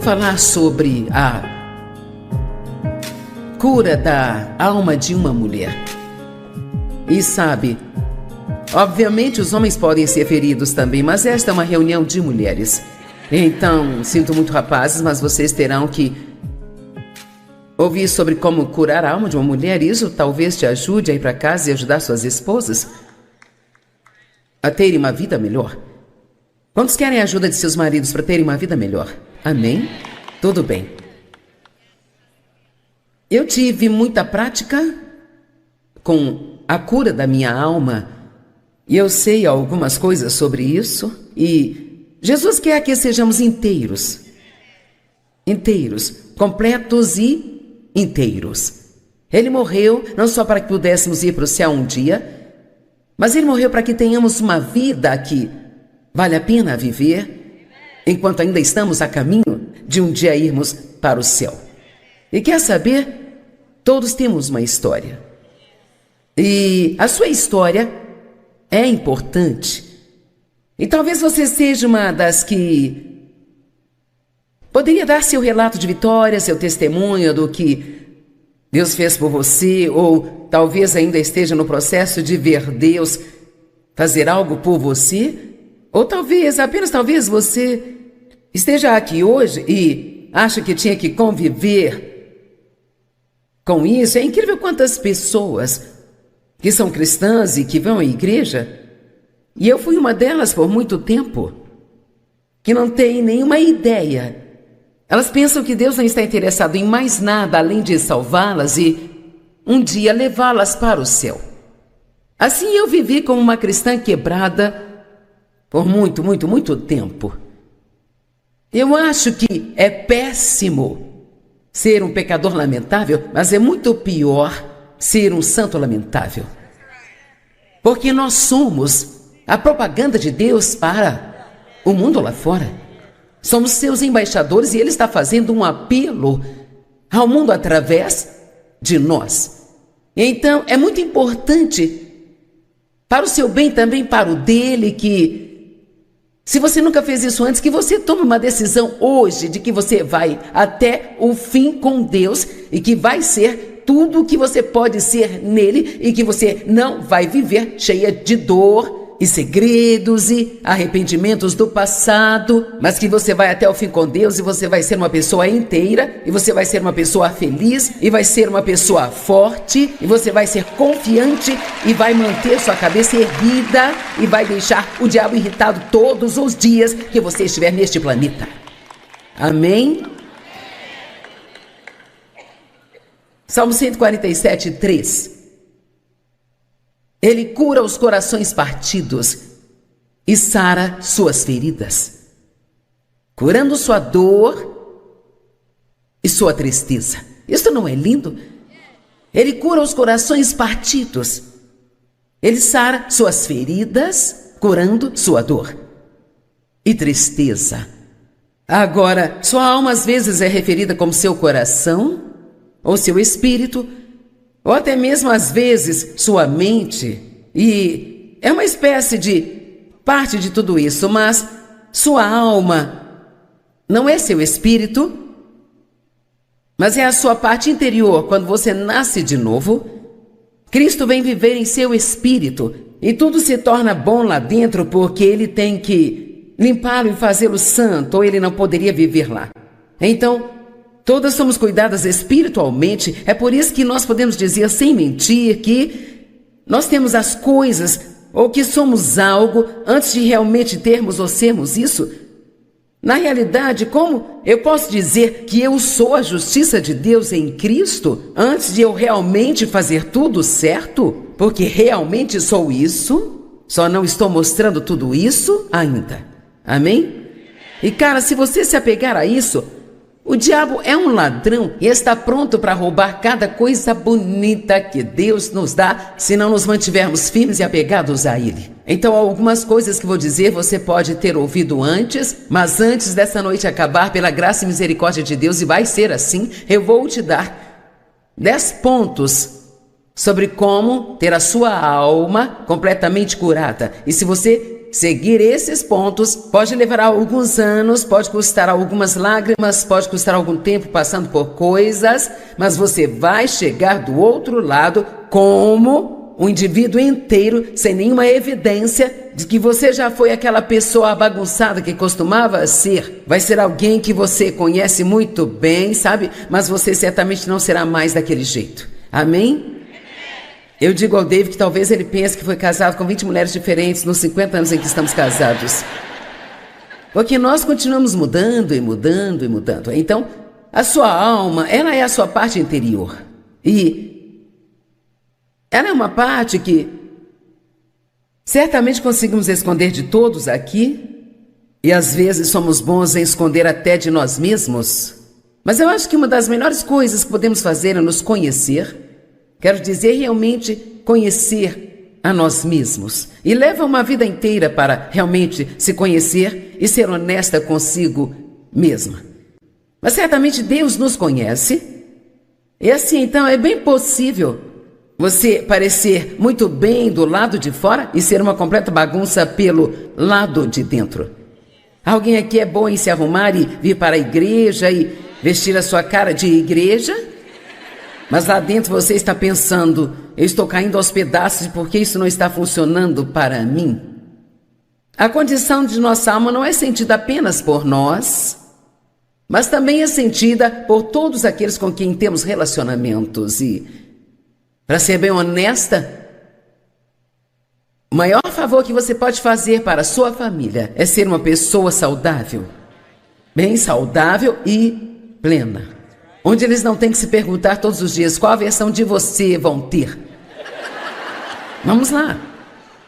falar sobre a cura da alma de uma mulher. E sabe, obviamente os homens podem ser feridos também, mas esta é uma reunião de mulheres. Então, sinto muito, rapazes, mas vocês terão que ouvir sobre como curar a alma de uma mulher. Isso talvez te ajude a ir para casa e ajudar suas esposas a terem uma vida melhor. Quantos querem a ajuda de seus maridos para terem uma vida melhor? Amém? Tudo bem. Eu tive muita prática com a cura da minha alma e eu sei algumas coisas sobre isso. E Jesus quer que sejamos inteiros, completos e inteiros. Ele morreu não só para que pudéssemos ir para o céu um dia, mas Ele morreu para que tenhamos uma vida que vale a pena viver, enquanto ainda estamos a caminho de um dia irmos para o céu. E quer saber? Todos temos uma história. E a sua história é importante. E talvez você seja uma das que poderia dar seu relato de vitória, seu testemunho do que Deus fez por você, ou talvez ainda esteja no processo de ver Deus fazer algo por você, ou talvez, apenas talvez, você esteja aqui hoje e acha que tinha que conviver com isso. É incrível quantas pessoas que são cristãs e que vão à igreja, e eu fui uma delas por muito tempo, que não tem nenhuma ideia. Elas pensam que Deus não está interessado em mais nada além de salvá-las e um dia levá-las para o céu. Assim eu vivi como uma cristã quebrada por muito tempo. Eu acho que é péssimo ser um pecador lamentável, mas é muito pior ser um santo lamentável. Porque nós somos a propaganda de Deus para o mundo lá fora. Somos seus embaixadores e Ele está fazendo um apelo ao mundo através de nós. Então, é muito importante para o seu bem, também para o dele, que se você nunca fez isso antes, que você tome uma decisão hoje de que você vai até o fim com Deus e que vai ser tudo o que você pode ser nele e que você não vai viver cheia de dor e segredos e arrependimentos do passado, mas que você vai até o fim com Deus e você vai ser uma pessoa inteira e você vai ser uma pessoa feliz e vai ser uma pessoa forte e você vai ser confiante e vai manter sua cabeça erguida e vai deixar o diabo irritado todos os dias que você estiver neste planeta. Amém? Salmo 147, 3. Ele cura os corações partidos e sara suas feridas, curando sua dor e sua tristeza. Isso não é lindo? Ele cura os corações partidos. Ele sara suas feridas, curando sua dor e tristeza. Agora, sua alma às vezes é referida como seu coração ou seu espírito, ou até mesmo, às vezes, sua mente, e é uma espécie de parte de tudo isso, mas sua alma não é seu espírito, mas é a sua parte interior. Quando você nasce de novo, Cristo vem viver em seu espírito, e tudo se torna bom lá dentro, porque Ele tem que limpá-lo e fazê-lo santo, ou Ele não poderia viver lá. Então, todas somos cuidadas espiritualmente. É por isso que nós podemos dizer sem mentir que nós temos as coisas ou que somos algo antes de realmente termos ou sermos isso. Na realidade, como eu posso dizer que eu sou a justiça de Deus em Cristo antes de eu realmente fazer tudo certo? Porque realmente sou isso, só não estou mostrando tudo isso ainda. Amém? E cara, se você se apegar a isso, o diabo é um ladrão e está pronto para roubar cada coisa bonita que Deus nos dá se não nos mantivermos firmes e apegados a Ele. Então, algumas coisas que vou dizer você pode ter ouvido antes, mas antes dessa noite acabar, pela graça e misericórdia de Deus, e vai ser assim, eu vou te dar 10 pontos sobre como ter a sua alma completamente curada. E se você seguir esses pontos pode levar alguns anos, pode custar algumas lágrimas, pode custar algum tempo passando por coisas, mas você vai chegar do outro lado como um indivíduo inteiro, sem nenhuma evidência de que você já foi aquela pessoa bagunçada que costumava ser. Vai ser alguém que você conhece muito bem, sabe? Mas você certamente não será mais daquele jeito. Amém? Eu digo ao David que talvez ele pense que foi casado com 20 mulheres diferentes nos 50 anos em que estamos casados. Porque nós continuamos mudando e mudando e mudando. Então, a sua alma, ela é a sua parte interior. E ela é uma parte que certamente conseguimos esconder de todos aqui. E às vezes somos bons em esconder até de nós mesmos. Mas eu acho que uma das melhores coisas que podemos fazer é nos conhecer. Quero dizer, realmente conhecer a nós mesmos. E leva uma vida inteira para realmente se conhecer e ser honesta consigo mesma. Mas certamente Deus nos conhece. E assim, então, é bem possível você parecer muito bem do lado de fora e ser uma completa bagunça pelo lado de dentro. Alguém aqui é bom em se arrumar e vir para a igreja e vestir a sua cara de igreja? Mas lá dentro você está pensando, eu estou caindo aos pedaços porque isso não está funcionando para mim. A condição de nossa alma não é sentida apenas por nós, mas também é sentida por todos aqueles com quem temos relacionamentos. E, para ser bem honesta, o maior favor que você pode fazer para a sua família é ser uma pessoa saudável, bem saudável e plena. Onde eles não têm que se perguntar todos os dias qual a versão de você vão ter. Vamos lá.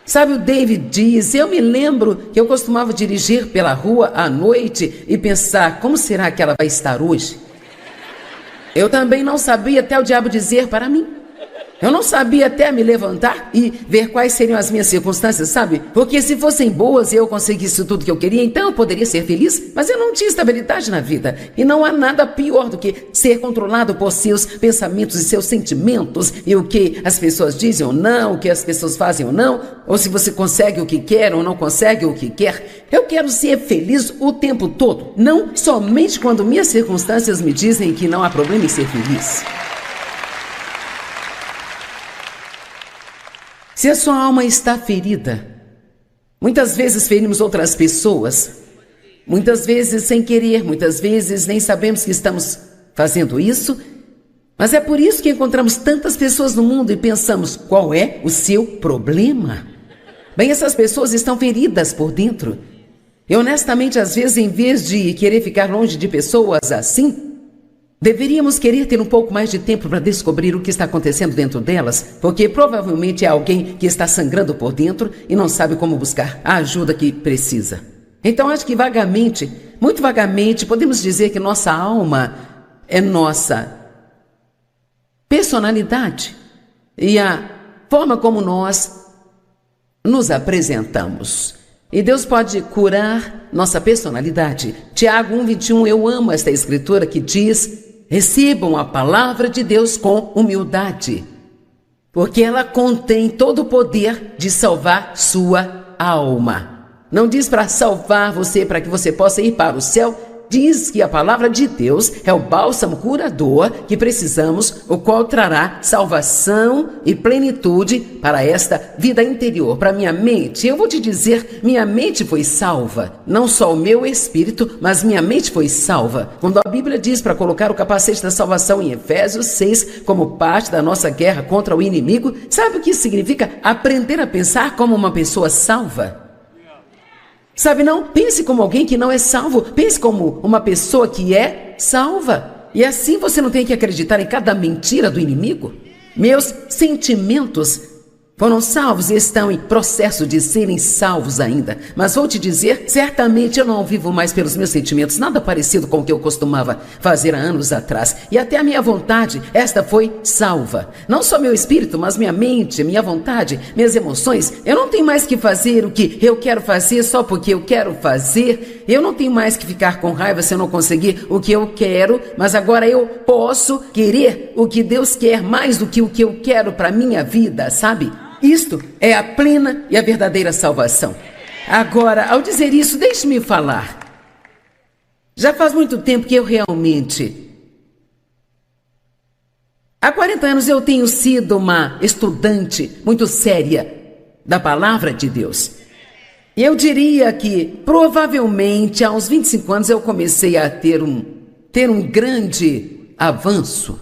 Sabe, o David diz, eu me lembro que eu costumava dirigir pela rua à noite e pensar, como será que ela vai estar hoje? Eu também não sabia até o diabo dizer para mim. Eu não sabia até me levantar e ver quais seriam as minhas circunstâncias, sabe? Porque se fossem boas e eu conseguisse tudo que eu queria, então eu poderia ser feliz, mas eu não tinha estabilidade na vida. E não há nada pior do que ser controlado por seus pensamentos e seus sentimentos, e o que as pessoas dizem ou não, o que as pessoas fazem ou não, ou se você consegue o que quer ou não consegue o que quer. Eu quero ser feliz o tempo todo, não somente quando minhas circunstâncias me dizem que não há problema em ser feliz. Se a sua alma está ferida, muitas vezes ferimos outras pessoas, muitas vezes sem querer, muitas vezes nem sabemos que estamos fazendo isso, mas é por isso que encontramos tantas pessoas no mundo e pensamos, qual é o seu problema? Bem, essas pessoas estão feridas por dentro. E honestamente, às vezes, em vez de querer ficar longe de pessoas assim, deveríamos querer ter um pouco mais de tempo para descobrir o que está acontecendo dentro delas, porque provavelmente é alguém que está sangrando por dentro e não sabe como buscar a ajuda que precisa. Então acho que vagamente, muito vagamente, podemos dizer que nossa alma é nossa personalidade e a forma como nós nos apresentamos. E Deus pode curar nossa personalidade. Tiago 1:21, eu amo esta escritura que diz: recebam a palavra de Deus com humildade, porque ela contém todo o poder de salvar sua alma. Não diz para salvar você, para que você possa ir para o céu. Diz que a palavra de Deus é o bálsamo curador que precisamos, o qual trará salvação e plenitude para esta vida interior, para minha mente. Eu vou te dizer, minha mente foi salva, não só o meu espírito, mas minha mente foi salva. Quando a Bíblia diz para colocar o capacete da salvação em Efésios 6, como parte da nossa guerra contra o inimigo, sabe o que isso significa? Aprender a pensar como uma pessoa salva. Sabe, não pense como alguém que não é salvo, pense como uma pessoa que é salva. E assim você não tem que acreditar em cada mentira do inimigo. Meus sentimentos foram salvos e estão em processo de serem salvos ainda. Mas vou te dizer, certamente eu não vivo mais pelos meus sentimentos, nada parecido com o que eu costumava fazer há anos atrás. E até a minha vontade, esta foi salva. Não só meu espírito, mas minha mente, minha vontade, minhas emoções. Eu não tenho mais que fazer o que eu quero fazer só porque eu quero fazer. Eu não tenho mais que ficar com raiva se eu não conseguir o que eu quero, mas agora eu posso querer o que Deus quer mais do que o que eu quero para minha vida, sabe? Isto é a plena e a verdadeira salvação. Agora, ao dizer isso, deixe-me falar. Já faz muito tempo que eu realmente... Há 40 anos eu tenho sido uma estudante muito séria da palavra de Deus. E eu diria que, provavelmente, aos 25 anos eu comecei a ter um grande avanço.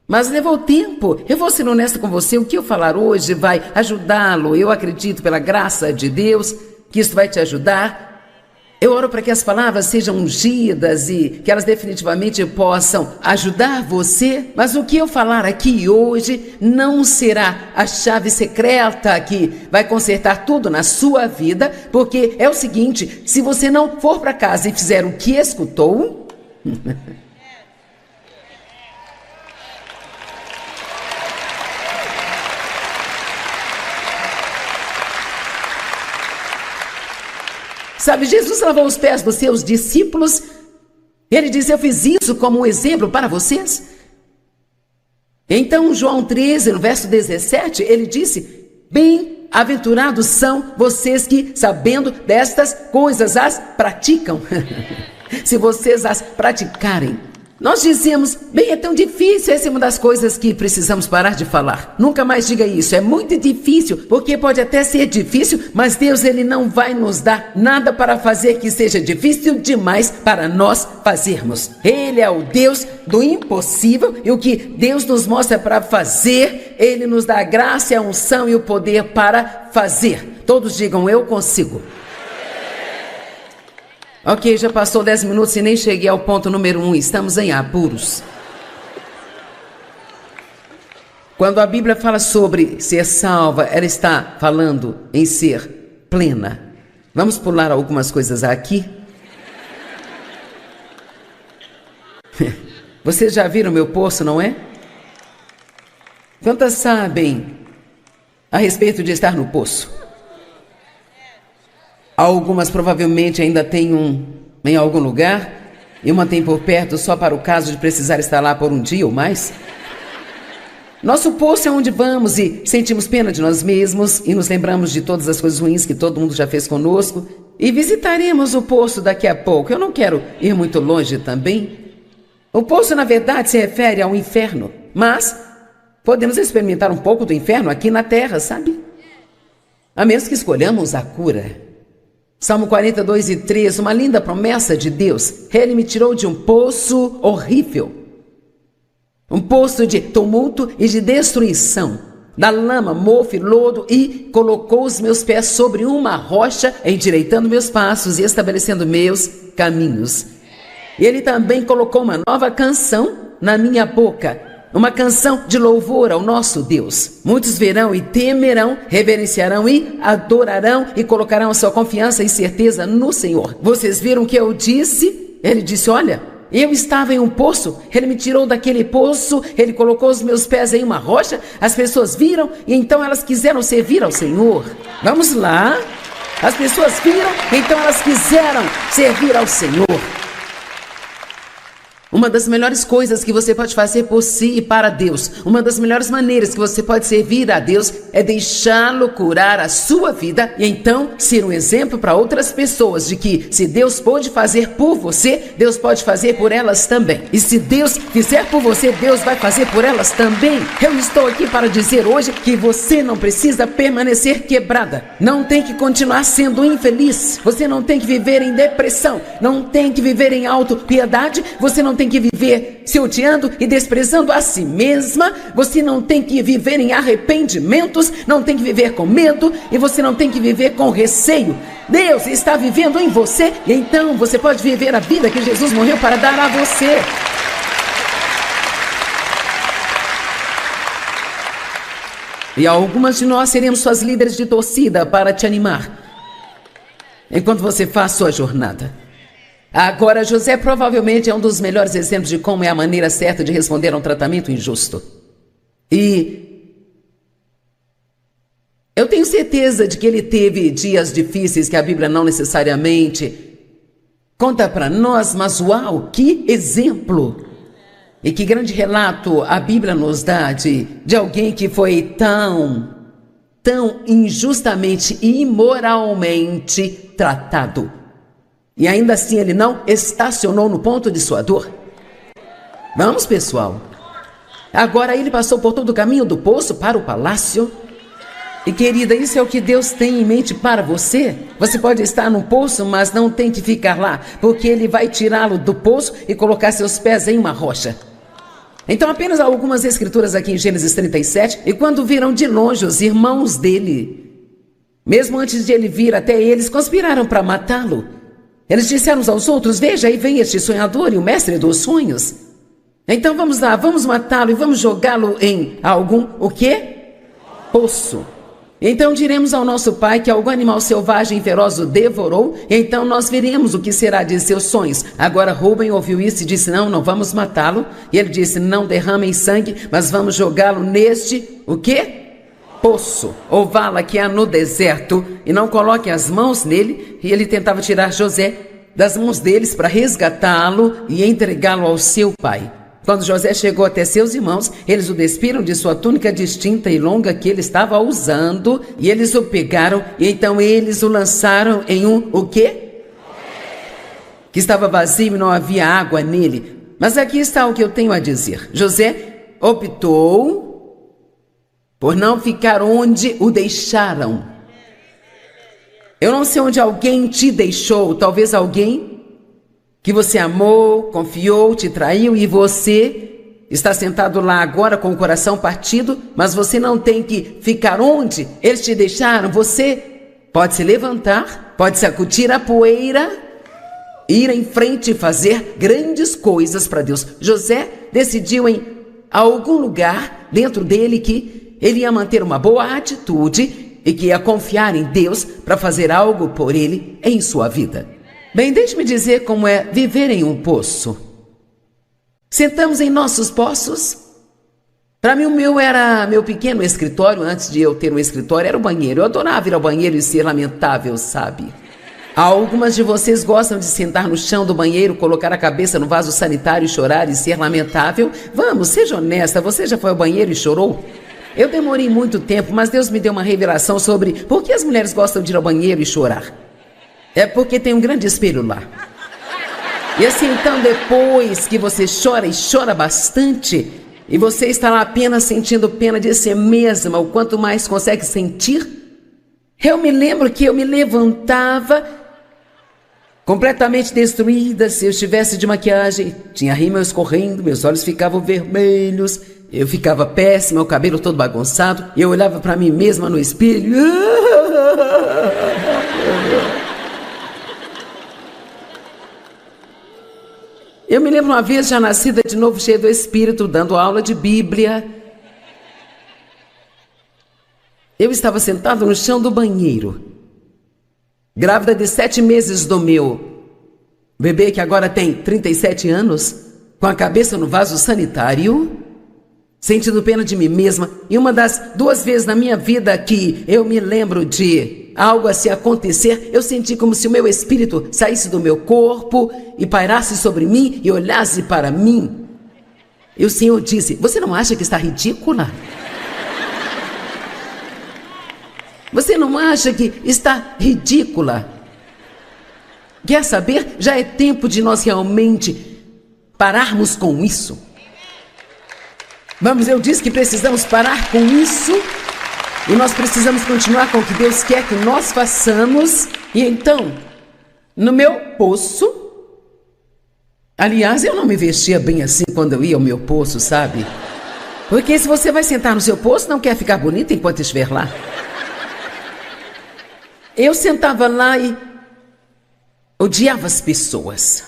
Mas levou tempo. Eu vou ser honesta com você, o que eu falar hoje vai ajudá-lo. Eu acredito, pela graça de Deus, que isso vai te ajudar. Eu oro para que as palavras sejam ungidas e que elas definitivamente possam ajudar você. Mas o que eu falar aqui hoje não será a chave secreta que vai consertar tudo na sua vida, porque é o seguinte, se você não for para casa e fizer o que escutou... Sabe, Jesus lavou os pés dos seus discípulos. Ele disse, eu fiz isso como um exemplo para vocês. Então, João 13, no verso 17, ele disse, bem-aventurados são vocês que, sabendo destas coisas, as praticam. Se vocês as praticarem. Nós dizemos, bem, é tão difícil, essa é uma das coisas que precisamos parar de falar. Nunca mais diga isso, é muito difícil, porque pode até ser difícil, mas Deus, Ele não vai nos dar nada para fazer que seja difícil demais para nós fazermos. Ele é o Deus do impossível e o que Deus nos mostra para fazer, Ele nos dá a graça, a unção e o poder para fazer. Todos digam, eu consigo. Ok, já passou 10 minutos e nem cheguei ao ponto número 1. Estamos em apuros. Quando a Bíblia fala sobre ser salva, ela está falando em ser plena. Vamos pular algumas coisas aqui. Vocês já viram meu poço, não é? Quantas sabem a respeito de estar no poço? Algumas provavelmente ainda têm em algum lugar e uma tem por perto só para o caso de precisar estar lá por um dia ou mais. Nosso poço é onde vamos e sentimos pena de nós mesmos e nos lembramos de todas as coisas ruins que todo mundo já fez conosco e visitaremos o poço daqui a pouco. Eu não quero ir muito longe também. O poço, na verdade, se refere ao inferno, mas podemos experimentar um pouco do inferno aqui na terra, sabe? A menos que escolhamos a cura. Salmo 42:3, uma linda promessa de Deus. Ele me tirou de um poço horrível. Um poço de tumulto e de destruição. Da lama, mofo e lodo e colocou os meus pés sobre uma rocha, endireitando meus passos e estabelecendo meus caminhos. E Ele também colocou uma nova canção na minha boca. Uma canção de louvor ao nosso Deus. Muitos verão e temerão, reverenciarão e adorarão e colocarão a sua confiança e certeza no Senhor. Vocês viram o que eu disse? Ele disse, olha, eu estava em um poço, Ele me tirou daquele poço, Ele colocou os meus pés em uma rocha, as pessoas viram e então elas quiseram servir ao Senhor. Vamos lá. As pessoas viram, então elas quiseram servir ao Senhor. Uma das melhores coisas que você pode fazer por si e para Deus, uma das melhores maneiras que você pode servir a Deus é deixá-lo curar a sua vida e então ser um exemplo para outras pessoas de que se Deus pode fazer por você, Deus pode fazer por elas também. E se Deus fizer por você, Deus vai fazer por elas também. Eu estou aqui para dizer hoje que você não precisa permanecer quebrada, não tem que continuar sendo infeliz, você não tem que viver em depressão, não tem que viver em autopiedade, você não tem que viver se odiando e desprezando a si mesma, você não tem que viver em arrependimentos, não tem que viver com medo e você não tem que viver com receio. Deus está vivendo em você e então você pode viver a vida que Jesus morreu para dar a você. E algumas de nós seremos suas líderes de torcida para te animar enquanto você faz sua jornada. Agora, José provavelmente é um dos melhores exemplos de como é a maneira certa de responder a um tratamento injusto. E eu tenho certeza de que ele teve dias difíceis que a Bíblia não necessariamente conta para nós, mas uau, que exemplo! E que grande relato a Bíblia nos dá de alguém que foi tão tão injustamente e imoralmente tratado. E ainda assim ele não estacionou no ponto de sua dor. Vamos, pessoal. Agora ele passou por todo o caminho do poço para o palácio. E querida, isso é o que Deus tem em mente para você. Você pode estar no poço, mas não tem que ficar lá, porque Ele vai tirá-lo do poço e colocar seus pés em uma rocha. Então apenas algumas escrituras aqui em Gênesis 37. E quando viram de longe os irmãos dele, mesmo antes de ele vir até eles, conspiraram para matá-lo. Eles disseram uns aos outros: veja, aí vem este sonhador e o mestre dos sonhos. Então vamos lá, vamos matá-lo e vamos jogá-lo em algum, o quê? Poço. Então diremos ao nosso pai que algum animal selvagem e feroz o devorou, e então nós veremos o que será de seus sonhos. Agora Rúben ouviu isso e disse: não vamos matá-lo. E ele disse: não derramem sangue, mas vamos jogá-lo neste, o quê? Poço, ou vala que há no deserto, e não coloquem as mãos nele. E ele tentava tirar José das mãos deles para resgatá-lo e entregá-lo ao seu pai. Quando José chegou até seus irmãos, eles o despiram de sua túnica distinta e longa que ele estava usando, e eles o pegaram, e então eles o lançaram em um, o quê? Que estava vazio e não havia água nele. Mas aqui está o que eu tenho a dizer. José optou por não ficar onde o deixaram. Eu não sei onde alguém te deixou, talvez alguém que você amou, confiou, te traiu, e você está sentado lá agora com o coração partido, mas você não tem que ficar onde eles te deixaram. Você pode se levantar, pode sacudir a poeira, ir em frente e fazer grandes coisas para Deus. José decidiu em algum lugar dentro dele que ele ia manter uma boa atitude e que ia confiar em Deus para fazer algo por ele em sua vida. Bem, deixe-me dizer como é viver em um poço. Sentamos em nossos poços. Para mim, o meu pequeno escritório, antes de eu ter um escritório, era o banheiro. Eu adorava ir ao banheiro e ser lamentável, sabe? Algumas de vocês gostam de sentar no chão do banheiro, colocar a cabeça no vaso sanitário, chorar e ser lamentável. Vamos, seja honesta, você já foi ao banheiro e chorou? Eu demorei muito tempo, mas Deus me deu uma revelação sobre por que as mulheres gostam de ir ao banheiro e chorar. É porque tem um grande espelho lá. E assim, então, depois que você chora e chora bastante, e você está lá apenas sentindo pena de si mesma, o quanto mais consegue sentir, eu me lembro que eu me levantava completamente destruída. Se eu estivesse de maquiagem, tinha rímel escorrendo, meus olhos ficavam vermelhos, eu ficava péssima, o cabelo todo bagunçado, e eu olhava para mim mesma no espelho. Eu me lembro uma vez, já nascida de novo, cheia do Espírito, dando aula de Bíblia. Eu estava sentada no chão do banheiro, grávida de 7 meses do meu bebê, que agora tem 37 anos, com a cabeça no vaso sanitário, sentindo pena de mim mesma. E uma das 2 vezes na minha vida que eu me lembro de algo assim acontecer, eu senti como se o meu espírito saísse do meu corpo e pairasse sobre mim e olhasse para mim. E o Senhor disse: você não acha que está ridícula? Você não acha que está ridícula? Quer saber? Já é tempo de nós realmente pararmos com isso. Vamos, eu disse que precisamos parar com isso. E nós precisamos continuar com o que Deus quer que nós façamos. E então, no meu poço, aliás, eu não me vestia bem assim quando eu ia ao meu poço, sabe? Porque se você vai sentar no seu poço, não quer ficar bonita enquanto estiver lá. Eu sentava lá e odiava as pessoas.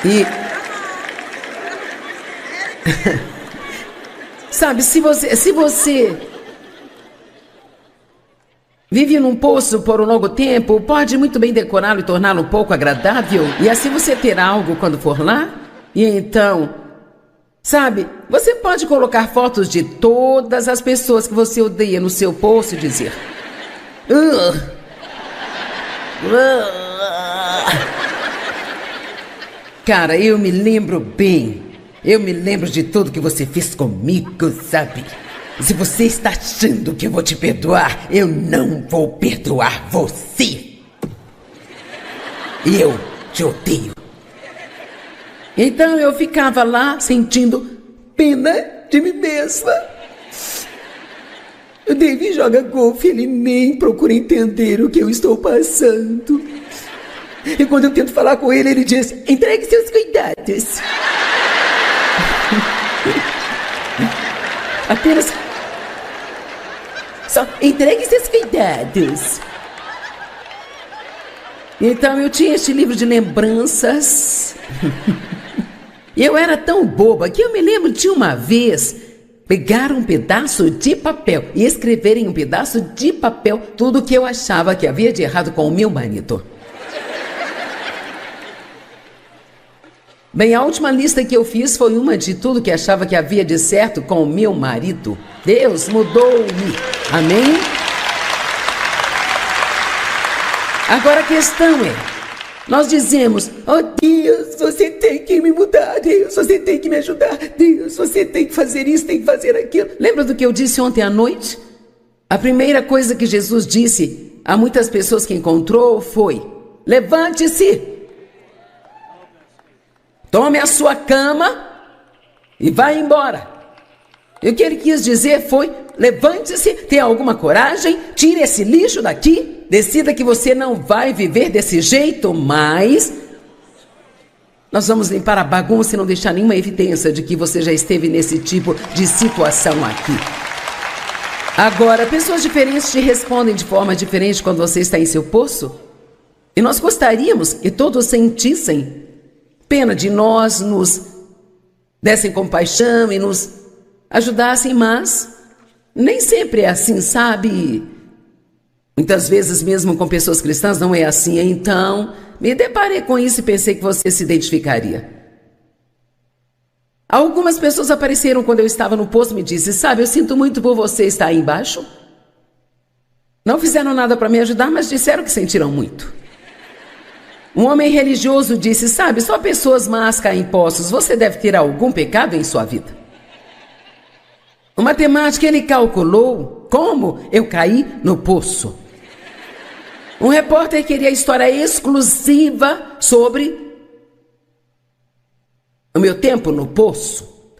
E sabe, se você vive num poço por um longo tempo, pode muito bem decorá-lo e torná-lo um pouco agradável, e assim você terá algo quando for lá. E então, sabe, você pode colocar fotos de todas as pessoas que você odeia no seu poço e dizer: cara, eu me lembro bem Eu me lembro de tudo que você fez comigo, sabe? Se você está achando que eu vou te perdoar, eu não vou perdoar você. Eu te odeio. Então eu ficava lá sentindo pena de mim mesma. O David joga golfe, ele nem procura entender o que eu estou passando. E quando eu tento falar com ele, ele diz: entregue seus cuidados. Apenas... só entregue seus cuidados. Então eu tinha este livro de lembranças. E eu era tão boba que eu me lembro de uma vez pegar um pedaço de papel e escrever em um pedaço de papel tudo o que eu achava que havia de errado com o meu marido. Bem, a última lista que eu fiz foi uma de tudo que achava que havia de certo com o meu marido. Deus mudou-me. Amém? Agora a questão é, nós dizemos: oh Deus, você tem que me mudar, Deus, você tem que me ajudar, Deus, você tem que fazer isso, tem que fazer aquilo. Lembra do que eu disse ontem à noite? A primeira coisa que Jesus disse a muitas pessoas que encontrou foi: levante-se, tome a sua cama e vá embora. E o que ele quis dizer foi: levante-se, tenha alguma coragem, tire esse lixo daqui, decida que você não vai viver desse jeito mais. Nós vamos limpar a bagunça e não deixar nenhuma evidência de que você já esteve nesse tipo de situação aqui. Agora, pessoas diferentes te respondem de forma diferente quando você está em seu poço. E nós gostaríamos que todos sentissem pena de nós, nos dessem compaixão e nos ajudassem, mas nem sempre é assim, sabe? Muitas vezes mesmo com pessoas cristãs não é assim. Então, me deparei com isso e pensei que você se identificaria. Algumas pessoas apareceram quando eu estava no poço e me disseram: sabe, eu sinto muito por você estar aí embaixo. Não fizeram nada para me ajudar, mas disseram que sentiram muito. Um homem religioso disse: sabe, só pessoas más caem em poços, você deve ter algum pecado em sua vida. O matemático, ele calculou como eu caí no poço. Um repórter queria história exclusiva sobre o meu tempo no poço.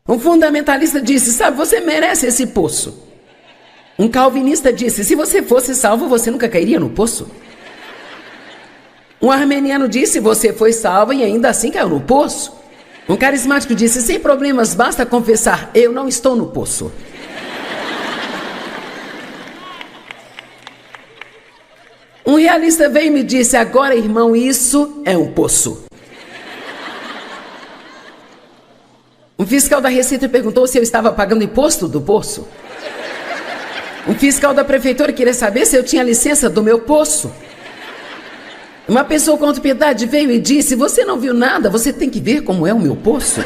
Um fundamentalista disse: sabe, você merece esse poço. Um calvinista disse: se você fosse salvo, você nunca cairia no poço. Um armeniano disse: você foi salvo e ainda assim caiu no poço. Um carismático disse: sem problemas, basta confessar, eu não estou no poço. Um realista veio e me disse: agora, irmão, isso é um poço. Um fiscal da Receita perguntou se eu estava pagando imposto do poço. Um fiscal da prefeitura queria saber se eu tinha licença do meu poço. Uma pessoa com autopiedade veio e disse: você não viu nada, você tem que ver como é o meu poço.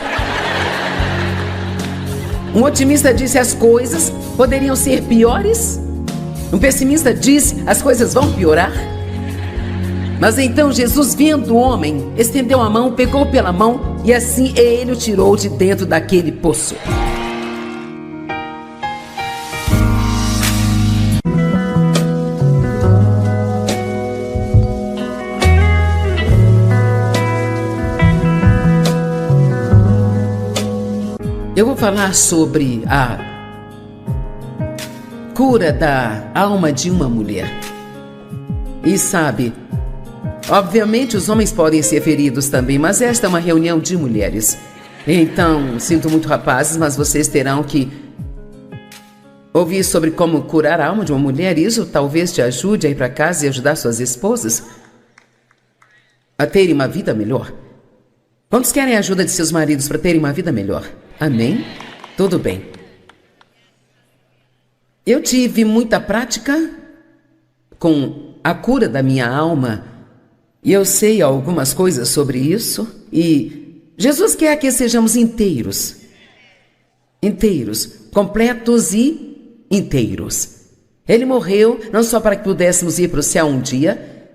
Um otimista disse: as coisas poderiam ser piores. Um pessimista disse: as coisas vão piorar. Mas então Jesus, vendo o homem, estendeu a mão, pegou pela mão e assim ele o tirou de dentro daquele poço. Eu vou falar sobre a cura da alma de uma mulher. E sabe, obviamente os homens podem ser feridos também, mas esta é uma reunião de mulheres. Então, sinto muito, rapazes, mas vocês terão que ouvir sobre como curar a alma de uma mulher. Isso talvez te ajude a ir para casa e ajudar suas esposas a terem uma vida melhor. Quantos querem a ajuda de seus maridos para terem uma vida melhor? Amém? Tudo bem. Eu tive muita prática com a cura da minha alma e eu sei algumas coisas sobre isso. E Jesus quer que sejamos inteiros, completos e inteiros. Ele morreu não só para que pudéssemos ir para o céu um dia,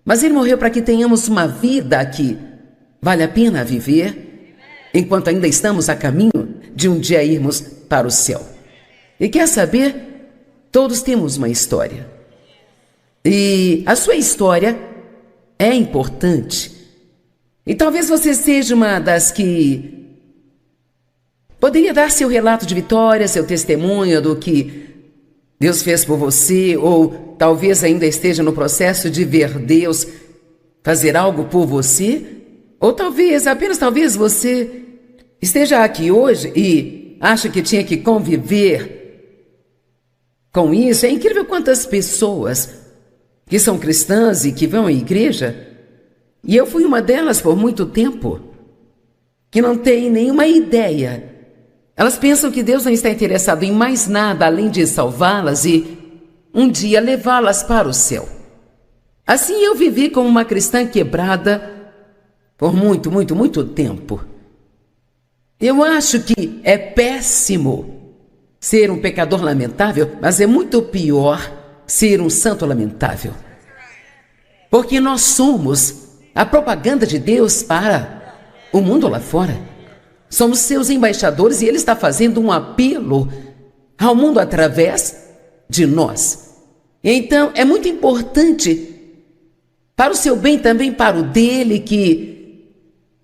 mas ele morreu para que tenhamos uma vida que vale a pena viver. enquanto ainda estamos a caminho de um dia irmos para o céu. E quer saber? Todos temos uma história. E a sua história é importante. E talvez você seja uma das que poderia dar seu relato de vitória, seu testemunho do que Deus fez por você, ou talvez ainda esteja no processo de ver Deus fazer algo por você, ou talvez, apenas talvez você esteja aqui hoje e acha que tinha que conviver com isso. É incrível quantas pessoas que são cristãs e que vão à igreja, e eu fui uma delas por muito tempo, que não tem nenhuma ideia. Elas pensam que Deus não está interessado em mais nada além de salvá-las e um dia levá-las para o céu. Assim eu vivi como uma cristã quebrada por muito tempo. Eu acho que é péssimo ser um pecador lamentável, mas é muito pior ser um santo lamentável. Porque nós somos a propaganda de Deus para o mundo lá fora. Somos seus embaixadores e Ele está fazendo um apelo ao mundo através de nós. Então, é muito importante para o seu bem, também para o dele, que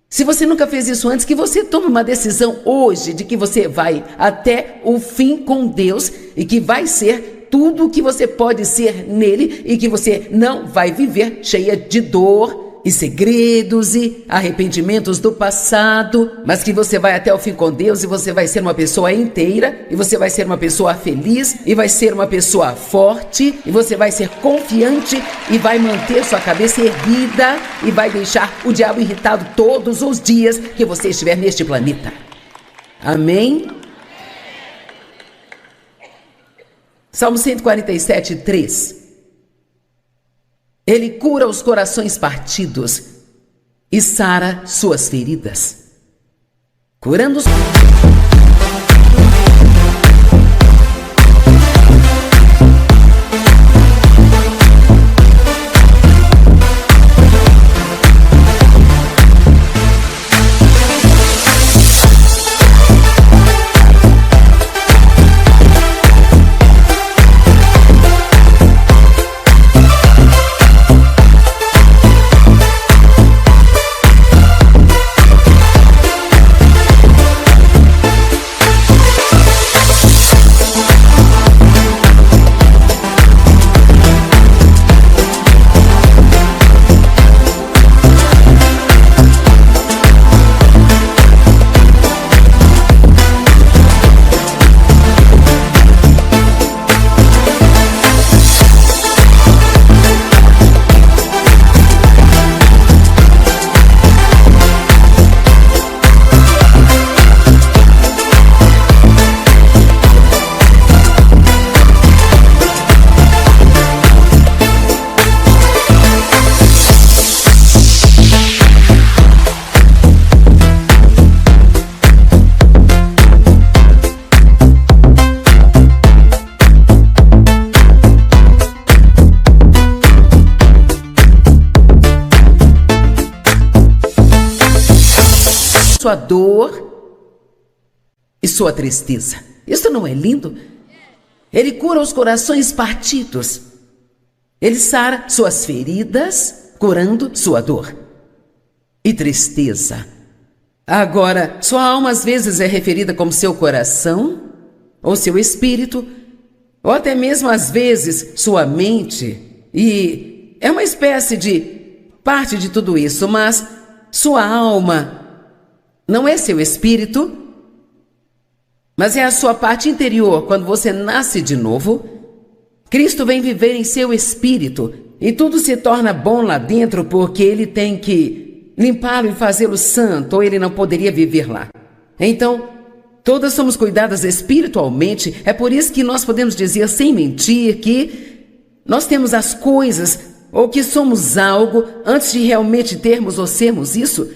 se você nunca fez isso antes, que você tome uma decisão hoje de que você vai até o fim com Deus e que vai ser tudo o que você pode ser nele e que você não vai viver cheia de dor e segredos e arrependimentos do passado, mas que você vai até o fim com Deus e você vai ser uma pessoa inteira e você vai ser uma pessoa feliz e vai ser uma pessoa forte e você vai ser confiante e vai manter sua cabeça erguida e vai deixar o diabo irritado todos os dias que você estiver neste planeta. Amém? Salmo 147, 3. Ele cura os corações partidos e sara suas feridas, curando os... sua dor e sua tristeza. Isso não é lindo? Ele cura os corações partidos. Ele sara suas feridas, curando sua dor e tristeza. Agora, sua alma às vezes é referida como seu coração, ou seu espírito, ou até mesmo às vezes sua mente. E é uma espécie de parte de tudo isso, mas sua alma não é seu espírito, mas é a sua parte interior. Quando você nasce de novo, Cristo vem viver em seu espírito e tudo se torna bom lá dentro porque Ele tem que limpá-lo e fazê-lo santo, ou Ele não poderia viver lá. Então, todas somos cuidadas espiritualmente. É por isso que nós podemos dizer sem mentir que nós temos as coisas ou que somos algo antes de realmente termos ou sermos isso.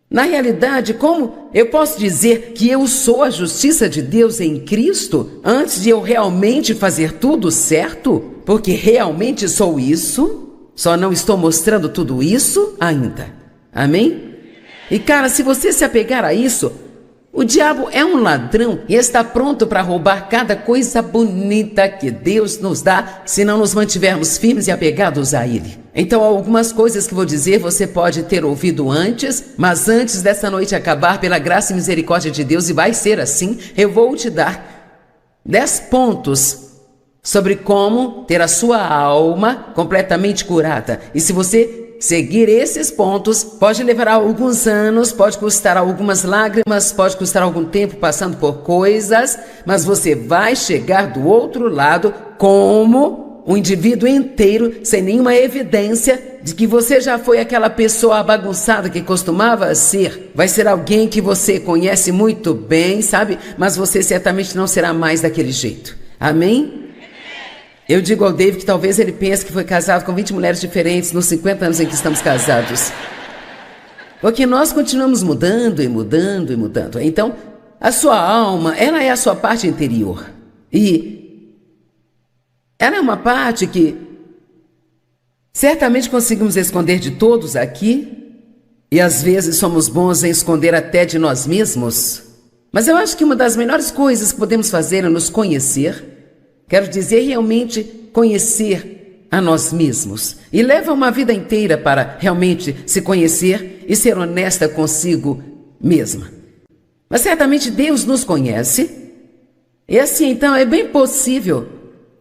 Na realidade, como eu posso dizer que eu sou a justiça de Deus em Cristo antes de eu realmente fazer tudo certo? Porque realmente sou isso, só não estou mostrando tudo isso ainda. Amém? E cara, se você se apegar a isso, o diabo é um ladrão e está pronto para roubar cada coisa bonita que Deus nos dá, se não nos mantivermos firmes e apegados a Ele. Então, algumas coisas que vou dizer você pode ter ouvido antes, mas antes dessa noite acabar, pela graça e misericórdia de Deus, e vai ser assim, eu vou te dar 10 pontos sobre como ter a sua alma completamente curada. E se você seguir esses pontos, pode levar alguns anos, pode custar algumas lágrimas, pode custar algum tempo passando por coisas, mas você vai chegar do outro lado como um indivíduo inteiro, sem nenhuma evidência de que você já foi aquela pessoa bagunçada que costumava ser. Vai ser alguém que você conhece muito bem, sabe? Mas você certamente não será mais daquele jeito. Amém? Eu digo ao David que talvez ele pense que foi casado com 20 mulheres diferentes nos 50 anos em que estamos casados. Porque nós continuamos mudando e mudando e mudando. Então, a sua alma, ela é a sua parte interior. E ela é uma parte que certamente conseguimos esconder de todos aqui. E às vezes somos bons em esconder até de nós mesmos. Mas eu acho que uma das melhores coisas que podemos fazer é nos conhecer. Quero dizer, realmente conhecer a nós mesmos. E leva uma vida inteira para realmente se conhecer e ser honesta consigo mesma. Mas certamente Deus nos conhece. E assim, então, é bem possível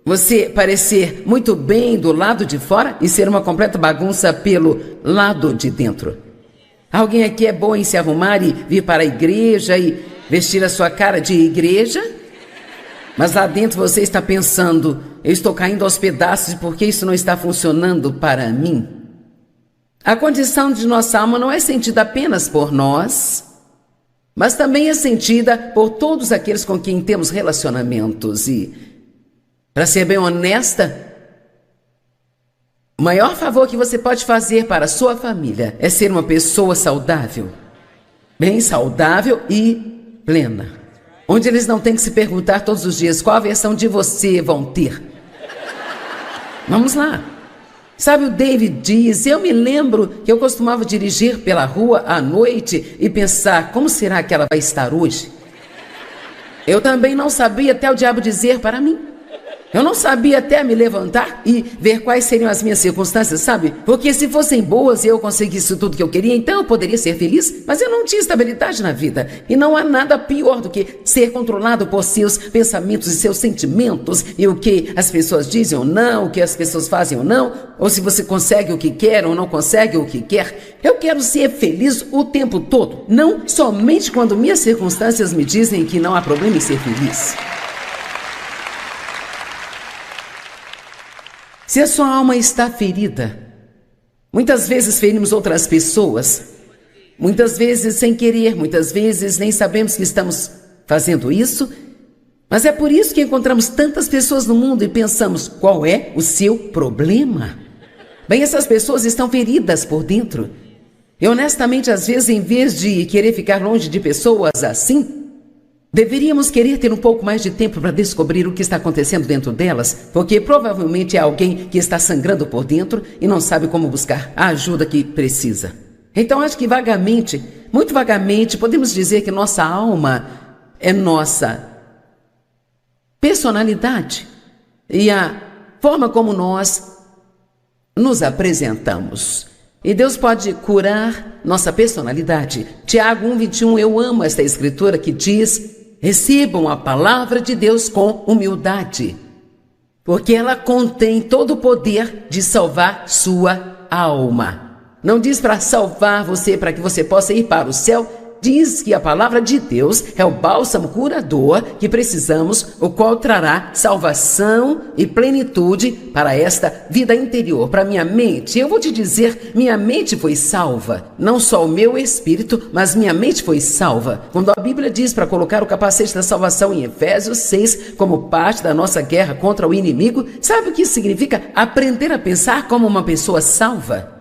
você parecer muito bem do lado de fora e ser uma completa bagunça pelo lado de dentro. Alguém aqui é bom em se arrumar e vir para a igreja e vestir a sua cara de igreja? Mas lá dentro você está pensando, eu estou caindo aos pedaços porque isso não está funcionando para mim. A condição de nossa alma não é sentida apenas por nós, mas também é sentida por todos aqueles com quem temos relacionamentos. E, para ser bem honesta, o maior favor que você pode fazer para a sua família é ser uma pessoa saudável, bem saudável e plena. Onde eles não têm que se perguntar todos os dias qual a versão de você vão ter. Vamos lá. Sabe, o David diz, eu me lembro que eu costumava dirigir pela rua à noite e pensar, como será que ela vai estar hoje? Eu também não sabia até o diabo dizer para mim. Eu não sabia até me levantar e ver quais seriam as minhas circunstâncias, sabe? Porque se fossem boas e eu conseguisse tudo que eu queria, então eu poderia ser feliz, mas eu não tinha estabilidade na vida. E não há nada pior do que ser controlado por seus pensamentos e seus sentimentos, e o que as pessoas dizem ou não, o que as pessoas fazem ou não, ou se você consegue o que quer ou não consegue o que quer. Eu quero ser feliz o tempo todo, não somente quando minhas circunstâncias me dizem que não há problema em ser feliz. Se a sua alma está ferida, muitas vezes ferimos outras pessoas, muitas vezes sem querer, muitas vezes nem sabemos que estamos fazendo isso, mas é por isso que encontramos tantas pessoas no mundo e pensamos, qual é o seu problema? Bem, essas pessoas estão feridas por dentro. E honestamente, às vezes, em vez de querer ficar longe de pessoas assim, deveríamos querer ter um pouco mais de tempo para descobrir o que está acontecendo dentro delas, porque provavelmente é alguém que está sangrando por dentro e não sabe como buscar a ajuda que precisa. Então acho que vagamente, muito vagamente, podemos dizer que nossa alma é nossa personalidade e a forma como nós nos apresentamos. E Deus pode curar nossa personalidade. Tiago 1:21, eu amo esta escritura que diz: recebam a palavra de Deus com humildade, porque ela contém todo o poder de salvar sua alma. Não diz para salvar você, para que você possa ir para o céu. Diz que a palavra de Deus é o bálsamo curador que precisamos, o qual trará salvação e plenitude para esta vida interior, para minha mente. Eu vou te dizer, minha mente foi salva, não só o meu espírito, mas minha mente foi salva. Quando a Bíblia diz para colocar o capacete da salvação em Efésios 6, como parte da nossa guerra contra o inimigo, sabe o que isso significa? Aprender a pensar como uma pessoa salva.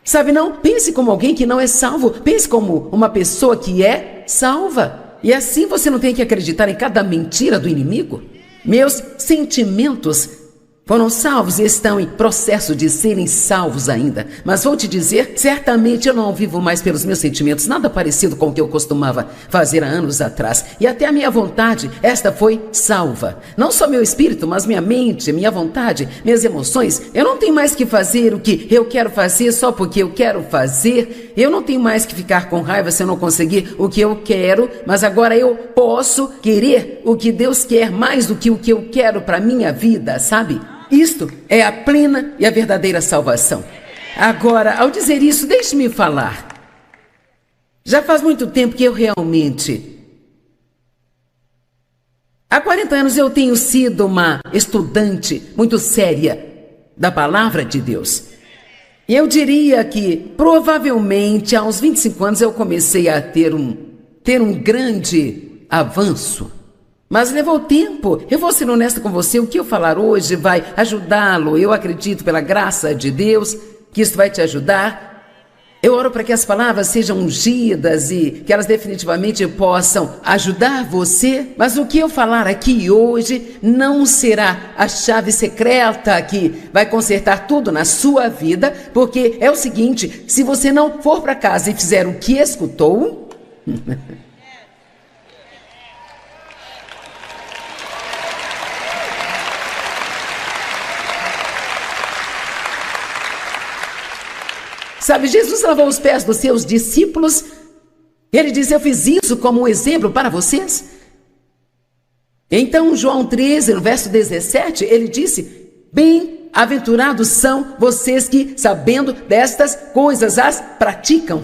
Sabe, não pense como alguém que não é salvo, pense como uma pessoa que é salva. E assim você não tem que acreditar em cada mentira do inimigo. Meus sentimentos foram salvos e estão em processo de serem salvos ainda. Mas vou te dizer, certamente eu não vivo mais pelos meus sentimentos, nada parecido com o que eu costumava fazer há anos atrás. E até a minha vontade, esta foi salva. Não só meu espírito, mas minha mente, minha vontade, minhas emoções. Eu não tenho mais que fazer o que eu quero fazer só porque eu quero fazer. Eu não tenho mais que ficar com raiva se eu não conseguir o que eu quero, mas agora eu posso querer o que Deus quer mais do que o que eu quero para minha vida, sabe? Isto é a plena e a verdadeira salvação. Agora, ao dizer isso, deixe-me falar. Já faz muito tempo que eu realmente... Há 40 anos eu tenho sido uma estudante muito séria da palavra de Deus. E eu diria que, provavelmente, aos 25 anos eu comecei a ter um grande avanço. Mas levou tempo. Eu vou ser honesta com você, o que eu falar hoje vai ajudá-lo. Eu acredito, pela graça de Deus, que isso vai te ajudar. Eu oro para que as palavras sejam ungidas e que elas definitivamente possam ajudar você. Mas o que eu falar aqui hoje não será a chave secreta que vai consertar tudo na sua vida, porque é o seguinte, se você não for para casa e fizer o que escutou... Sabe, Jesus lavou os pés dos seus discípulos. Ele disse, eu fiz isso como um exemplo para vocês. Então, João 13, no verso 17, ele disse, bem-aventurados são vocês que, sabendo destas coisas, as praticam.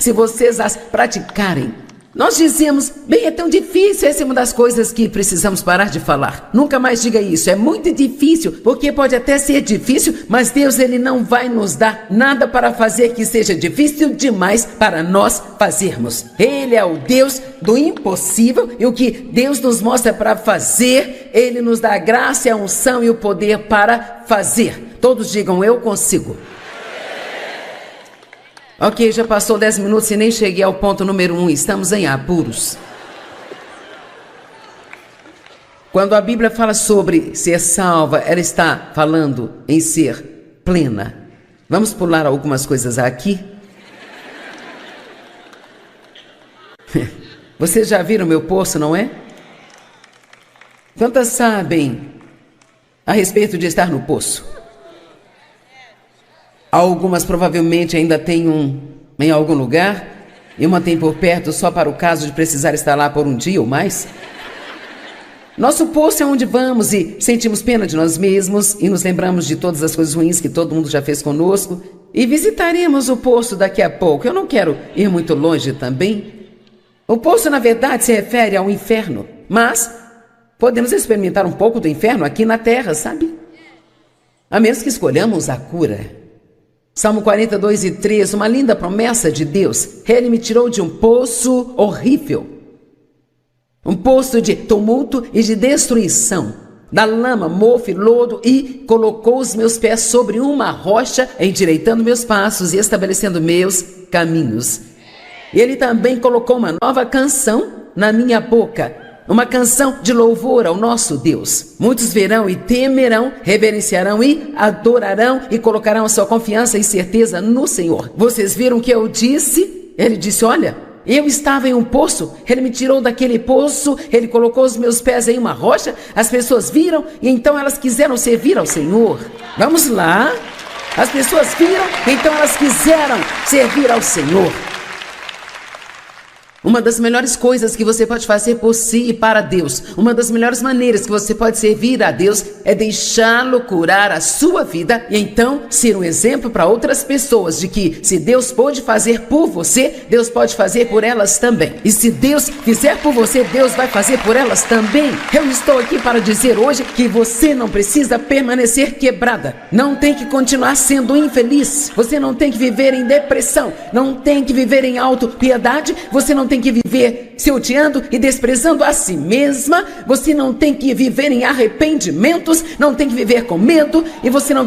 Se vocês as praticarem. Nós dizemos, bem, é tão difícil, essa é uma das coisas que precisamos parar de falar. Nunca mais diga isso, é muito difícil, porque pode até ser difícil, mas Deus, Ele não vai nos dar nada para fazer que seja difícil demais para nós fazermos. Ele é o Deus do impossível e o que Deus nos mostra para fazer, Ele nos dá a graça, a unção e o poder para fazer. Todos digam, eu consigo. Ok, já passou 10 minutos e nem cheguei ao ponto número 1, estamos em apuros. Quando a Bíblia fala sobre ser salva, ela está falando em ser plena. Vamos pular algumas coisas aqui. Vocês já viram meu poço, não é? Quantas sabem a respeito de estar no poço? Algumas provavelmente ainda têm em algum lugar e uma tem por perto só para o caso de precisar estar lá por um dia ou mais. Nosso poço é onde vamos e sentimos pena de nós mesmos e nos lembramos de todas as coisas ruins que todo mundo já fez conosco e visitaremos o poço daqui a pouco. Eu não quero ir muito longe também. O poço, na verdade, se refere ao inferno, mas podemos experimentar um pouco do inferno aqui na terra, sabe? A menos que escolhamos a cura. Salmo 42 e 3, uma linda promessa de Deus. Ele me tirou de um poço horrível. Um poço de tumulto e de destruição. Da lama, mofo e lodo e colocou os meus pés sobre uma rocha, endireitando meus passos e estabelecendo meus caminhos. Ele também colocou uma nova canção na minha boca. Uma canção de louvor ao nosso Deus. Muitos verão e temerão, reverenciarão e adorarão e colocarão a sua confiança e certeza no Senhor. Vocês viram o que eu disse? Ele disse, olha, eu estava em um poço, Ele me tirou daquele poço, Ele colocou os meus pés em uma rocha, as pessoas viram e então elas quiseram servir ao Senhor. Vamos lá. As pessoas viram, então elas quiseram servir ao Senhor. Uma das melhores coisas que você pode fazer por si e para Deus, uma das melhores maneiras que você pode servir a Deus é deixá-lo curar a sua vida e então ser um exemplo para outras pessoas de que se Deus pode fazer por você, Deus pode fazer por elas também. E se Deus fizer por você, Deus vai fazer por elas também. Eu estou aqui para dizer hoje que você não precisa permanecer quebrada, não tem que continuar sendo infeliz, você não tem que viver em depressão, não tem que viver em autopiedade, você não tem que viver se odiando e desprezando a si mesma, você não tem que viver em arrependimentos, não tem que viver com medo e você não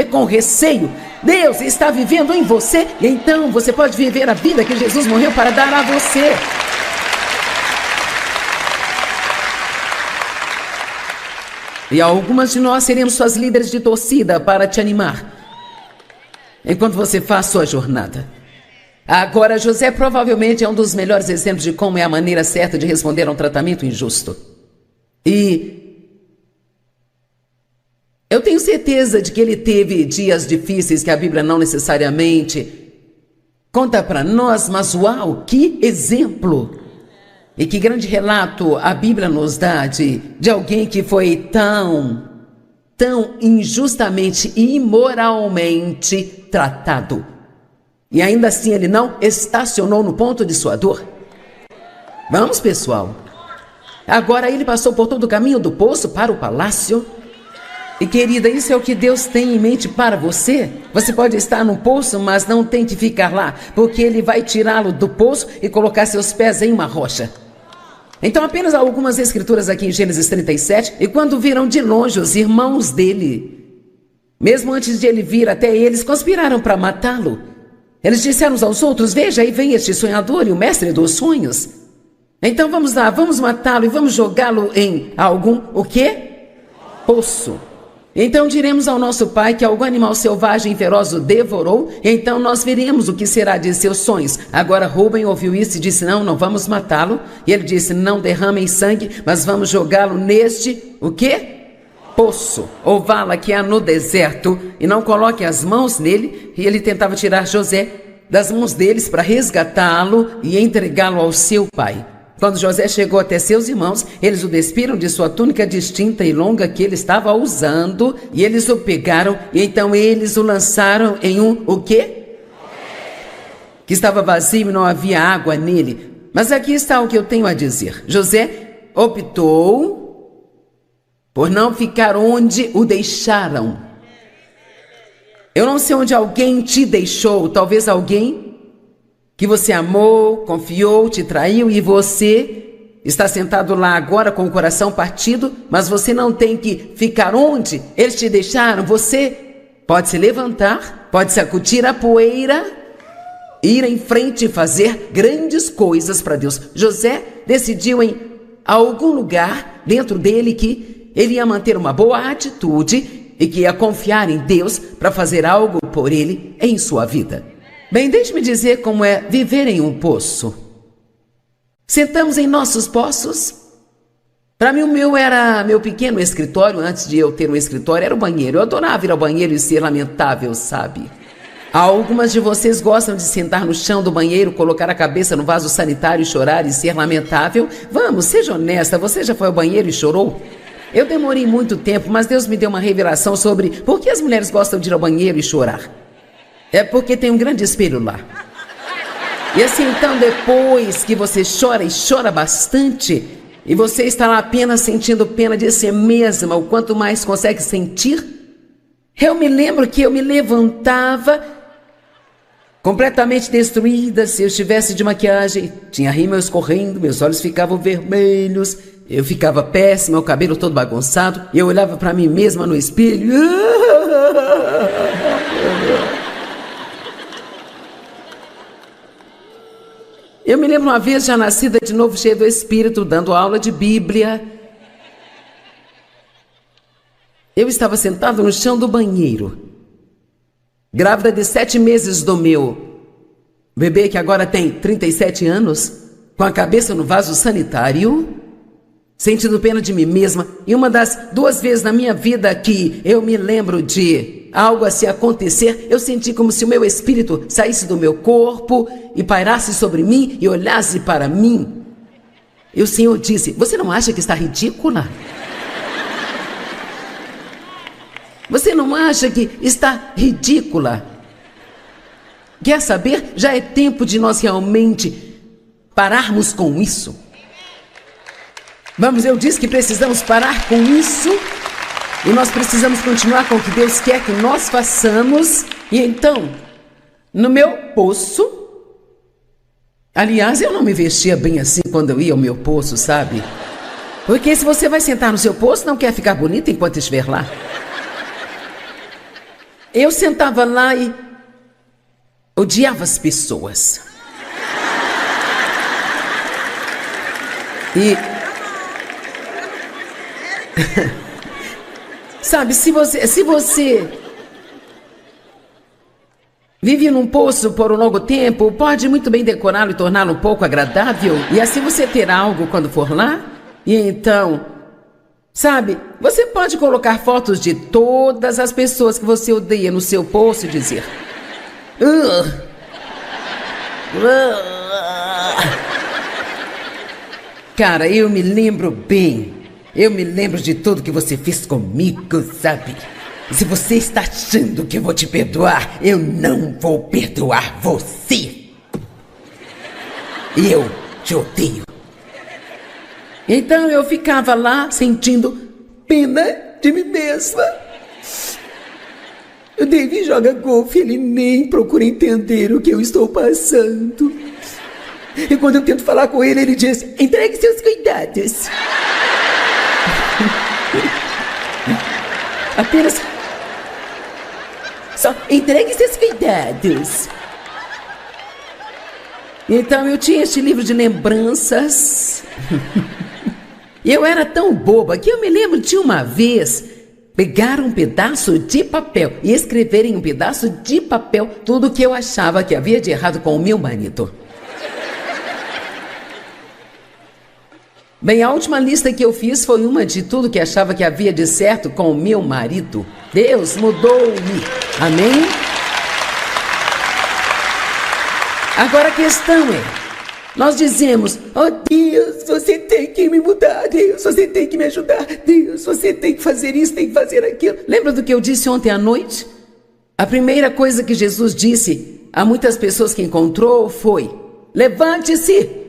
com receio. Deus está vivendo em você, e então você pode viver a vida que Jesus morreu para dar a você. E algumas de nós seremos suas líderes de torcida para te animar enquanto você faz sua jornada. Agora, José provavelmente é um dos melhores exemplos de como é a maneira certa de responder a um tratamento injusto. E eu tenho certeza de que ele teve dias difíceis que a Bíblia não necessariamente conta para nós, mas uau, que exemplo! E que grande relato a Bíblia nos dá de alguém que foi tão injustamente e imoralmente tratado. E ainda assim ele não estacionou no ponto de sua dor. Vamos, pessoal. Agora ele passou por todo o caminho do poço para o palácio. E querida, isso é o que Deus tem em mente para você. Você pode estar no poço, mas não tem que ficar lá, porque ele vai tirá-lo do poço e colocar seus pés em uma rocha. Então apenas algumas escrituras aqui em Gênesis 37. E quando viram de longe os irmãos dele, mesmo antes de ele vir até eles, conspiraram para matá-lo. Eles disseram uns aos outros: veja, aí vem este sonhador e o mestre dos sonhos. Então vamos lá, vamos matá-lo e vamos jogá-lo em algum, o quê? Poço. Então diremos ao nosso pai que algum animal selvagem e feroz o devorou, então nós veremos o que será de seus sonhos. Agora Rúben ouviu isso e disse: não vamos matá-lo. E ele disse: não derramem sangue, mas vamos jogá-lo neste, o quê? Poço, ou vala que há no deserto, e não coloque as mãos nele. E ele tentava tirar José das mãos deles para resgatá-lo e entregá-lo ao seu pai. Quando José chegou até seus irmãos, eles o despiram de sua túnica distinta e longa que ele estava usando, e eles o pegaram, e então eles o lançaram em um, o quê? Que estava vazio e não havia água nele. Mas aqui está o que eu tenho a dizer. José optou por não ficar onde o deixaram. Eu não sei onde alguém te deixou, talvez alguém que você amou, confiou, te traiu, e você está sentado lá agora com o coração partido, mas você não tem que ficar onde eles te deixaram. Você pode se levantar, pode sacudir a poeira, ir em frente e fazer grandes coisas para Deus. José decidiu em algum lugar dentro dele que ele ia manter uma boa atitude e que ia confiar em Deus para fazer algo por ele em sua vida. Bem, deixe-me dizer como é viver em um poço. Sentamos em nossos poços. Para mim, o meu era meu pequeno escritório. Antes de eu ter um escritório, era o banheiro. Eu adorava ir ao banheiro e ser lamentável, sabe? Algumas de vocês gostam de sentar no chão do banheiro, colocar a cabeça no vaso sanitário, chorar e ser lamentável. Vamos, seja honesta, você já foi ao banheiro e chorou? Eu demorei muito tempo, mas Deus me deu uma revelação sobre por que as mulheres gostam de ir ao banheiro e chorar. É porque tem um grande espelho lá. E assim, então, depois que você chora e chora bastante, e você está lá apenas sentindo pena de si mesma, o quanto mais consegue sentir, eu me lembro que eu me levantava completamente destruída. Se eu estivesse de maquiagem, tinha rímel escorrendo, meus olhos ficavam vermelhos, eu ficava péssima, o cabelo todo bagunçado, e eu olhava para mim mesma no espelho. Eu me lembro uma vez, já nascida de novo, cheia do Espírito, dando aula de Bíblia. Eu estava sentado no chão do banheiro, grávida de 7 meses do meu bebê, que agora tem 37 anos, com a cabeça no vaso sanitário, sentindo pena de mim mesma. E uma das 2 vezes na minha vida que eu me lembro de algo assim acontecer, eu senti como se o meu espírito saísse do meu corpo e pairasse sobre mim e olhasse para mim. E o Senhor disse: você não acha que está ridícula? Você não acha que está ridícula? Quer saber? Já é tempo de nós realmente pararmos com isso. Vamos, eu disse que precisamos parar com isso. E nós precisamos continuar com o que Deus quer que nós façamos. E então, no meu poço, aliás, eu não me vestia bem assim quando eu ia ao meu poço, sabe? Porque se você vai sentar no seu poço, não quer ficar bonita enquanto estiver lá. Eu sentava lá e odiava as pessoas. E sabe, se você vive num poço por um longo tempo, pode muito bem decorá-lo e torná-lo um pouco agradável, e assim você ter algo quando for lá. E então, sabe, você pode colocar fotos de todas as pessoas que você odeia no seu poço e dizer: cara, eu me lembro bem. Eu me lembro de tudo que você fez comigo, sabe? Se você está achando que eu vou te perdoar, eu não vou perdoar você. Eu te odeio. Então eu ficava lá sentindo pena de mim mesma. O David joga golfe, ele nem procura entender o que eu estou passando. E quando eu tento falar com ele, ele diz: entregue seus cuidados. Apenas só entregue seus cuidados. Então eu tinha este livro de lembranças. Eu era tão boba que eu me lembro de uma vez pegar um pedaço de papel e escrever em um pedaço de papel tudo o que eu achava que havia de errado com o meu marido. Bem, a última lista que eu fiz foi uma de tudo que achava que havia de certo com o meu marido. Deus mudou-me. Amém? Agora a questão é, nós dizemos: oh Deus, você tem que me mudar. Deus, você tem que me ajudar. Deus, você tem que fazer isso, tem que fazer aquilo. Lembra do que eu disse ontem à noite? A primeira coisa que Jesus disse a muitas pessoas que encontrou foi: levante-se.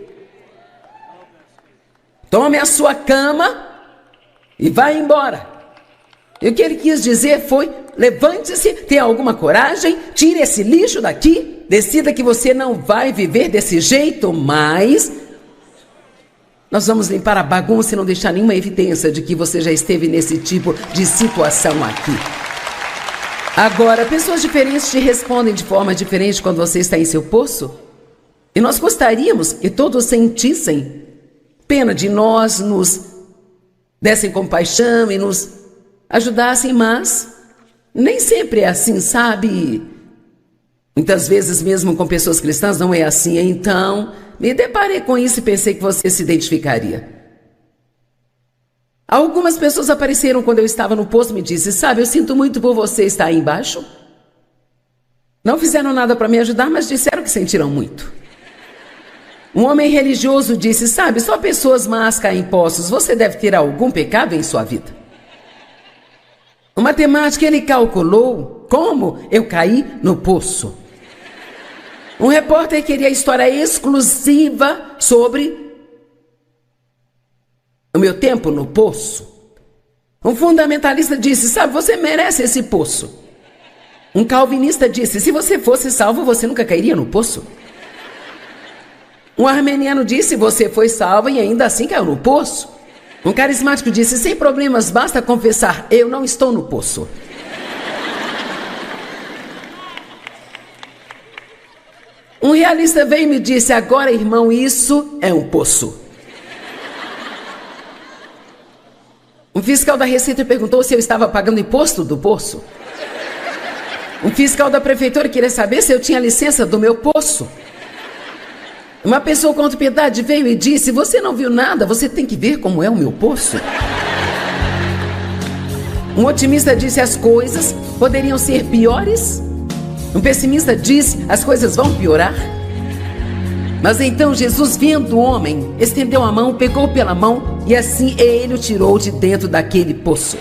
Tome a sua cama e vá embora. E o que ele quis dizer foi: levante-se, tenha alguma coragem, tire esse lixo daqui, decida que você não vai viver desse jeito mais. Nós vamos limpar a bagunça e não deixar nenhuma evidência de que você já esteve nesse tipo de situação aqui. Agora, pessoas diferentes te respondem de forma diferente quando você está em seu poço. E nós gostaríamos que todos sentissem pena de nós, nos dessem compaixão e nos ajudassem, mas nem sempre é assim, sabe? Muitas vezes mesmo com pessoas cristãs não é assim. Então, me deparei com isso e pensei que você se identificaria. Algumas pessoas apareceram quando eu estava no posto e me disseram: sabe, eu sinto muito por você estar aí embaixo. Não fizeram nada para me ajudar, mas disseram que sentiram muito. Um homem religioso disse: sabe, só pessoas más caem em poços, você deve ter algum pecado em sua vida. O matemático, ele calculou como eu caí no poço. Um repórter queria a história exclusiva sobre o meu tempo no poço. Um fundamentalista disse: sabe, você merece esse poço. Um calvinista disse: se você fosse salvo, você nunca cairia no poço. Um armeniano disse: você foi salvo e ainda assim caiu no poço. Um carismático disse: sem problemas, basta confessar, eu não estou no poço. Um realista veio e me disse: agora, irmão, isso é um poço. Um fiscal da Receita perguntou se eu estava pagando imposto do poço. Um fiscal da prefeitura queria saber se eu tinha licença do meu poço. Uma pessoa com autopiedade veio e disse: você não viu nada, você tem que ver como é o meu poço. Um otimista disse: as coisas poderiam ser piores. Um pessimista disse: as coisas vão piorar. Mas então Jesus, vendo o homem, estendeu a mão, pegou pela mão e assim ele o tirou de dentro daquele poço.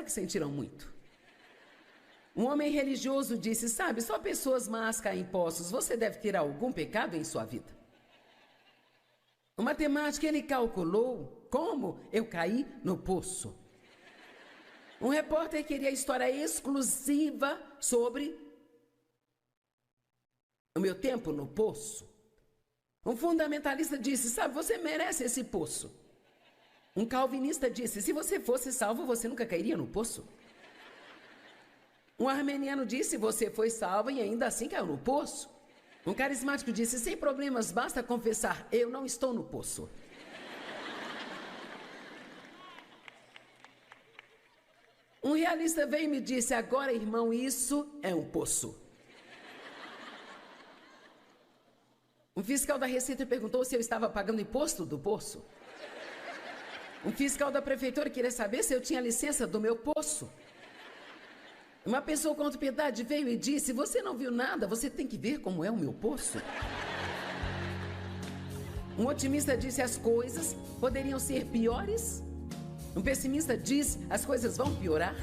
Que sentiram muito. Um homem religioso disse: sabe, só pessoas más caem em poços. Você deve ter algum pecado em sua vida. O matemático, ele calculou como eu caí no poço. Um repórter queria história exclusiva sobre o meu tempo no poço. Um fundamentalista disse: sabe, você merece esse poço. Um calvinista disse: se você fosse salvo, você nunca cairia no poço. Um armeniano disse: você foi salvo e ainda assim caiu no poço. Um carismático disse: sem problemas, basta confessar, eu não estou no poço. Um realista veio e me disse: agora, irmão, isso é um poço. Um fiscal da Receita perguntou se eu estava pagando imposto do poço. Um fiscal da prefeitura queria saber se eu tinha licença do meu poço. Uma pessoa com autopiedade veio e disse: você não viu nada, você tem que ver como é o meu poço. Um otimista disse: as coisas poderiam ser piores. Um pessimista disse: as coisas vão piorar.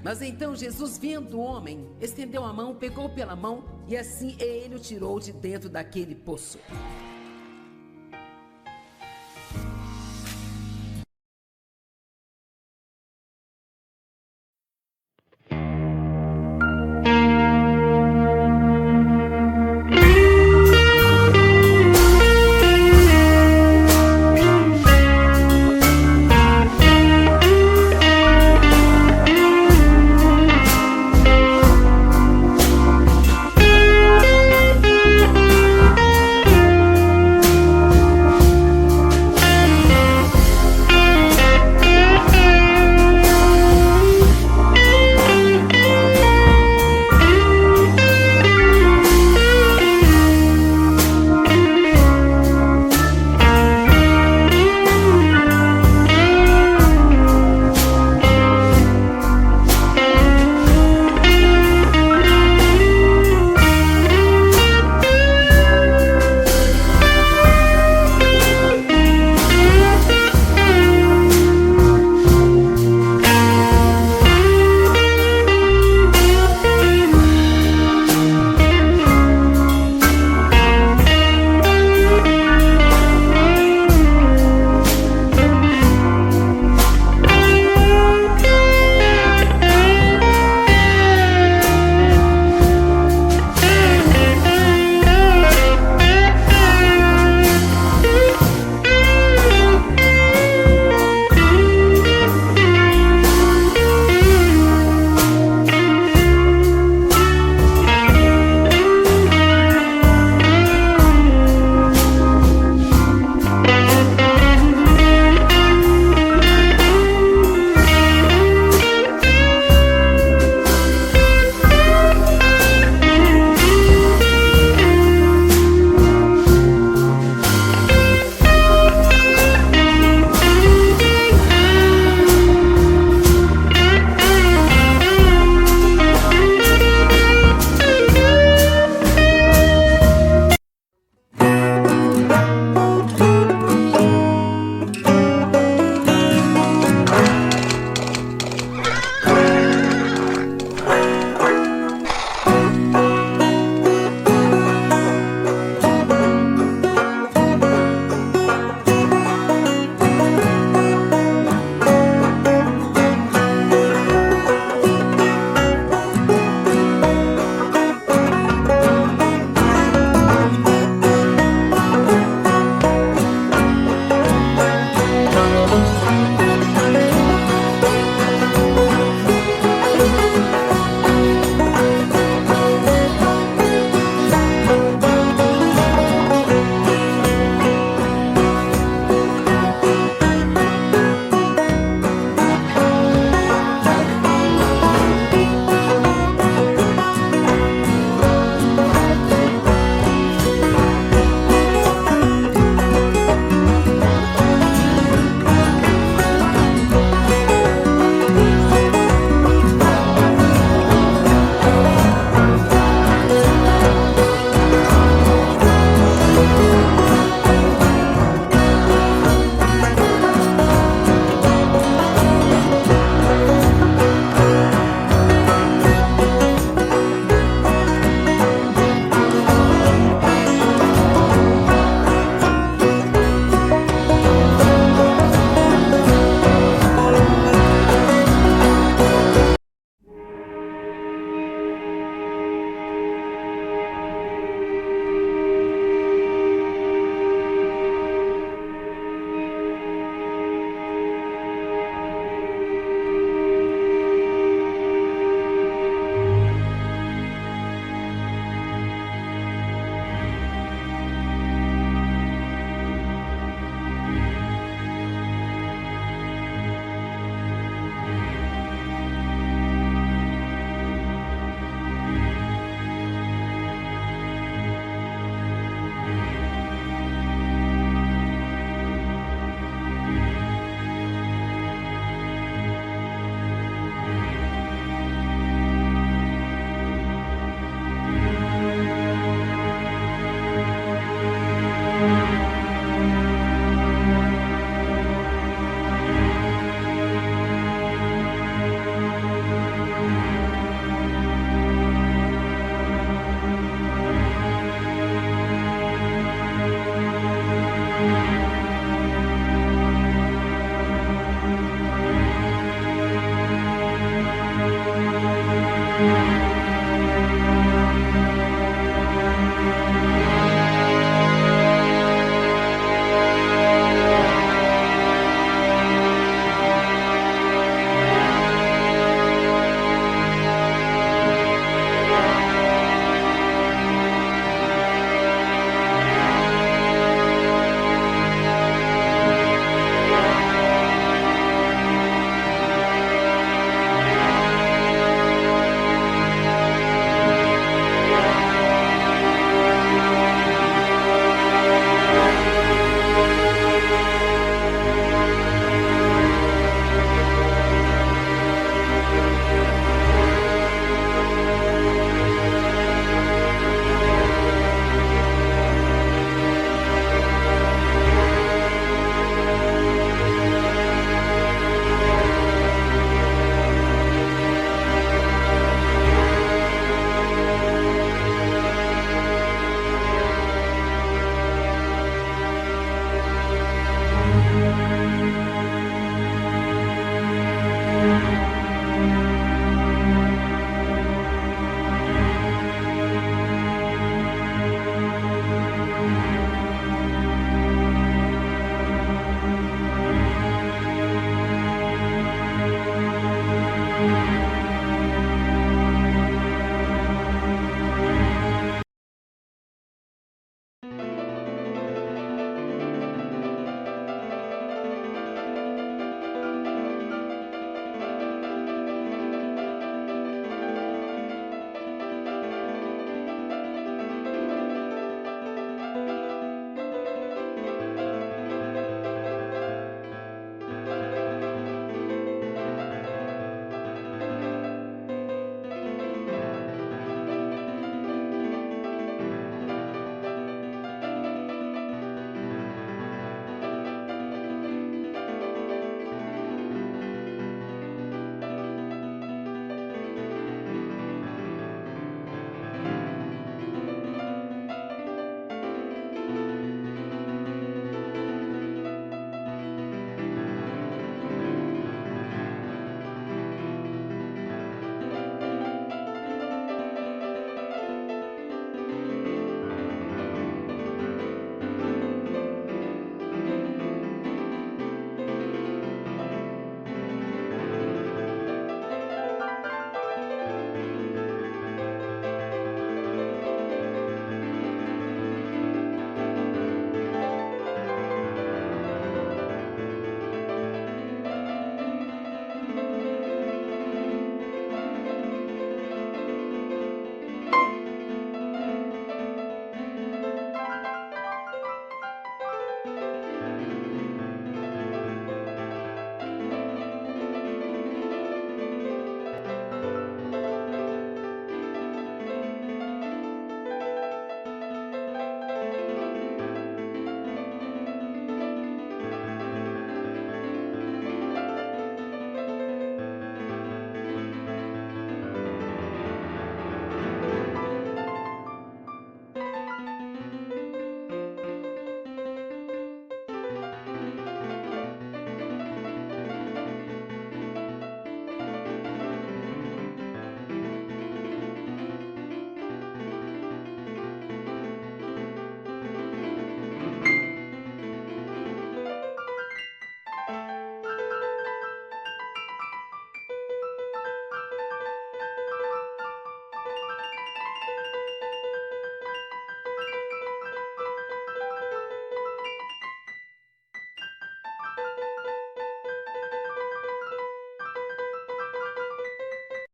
Mas então Jesus, vendo o homem, estendeu a mão, pegou pela mão e assim ele o tirou de dentro daquele poço.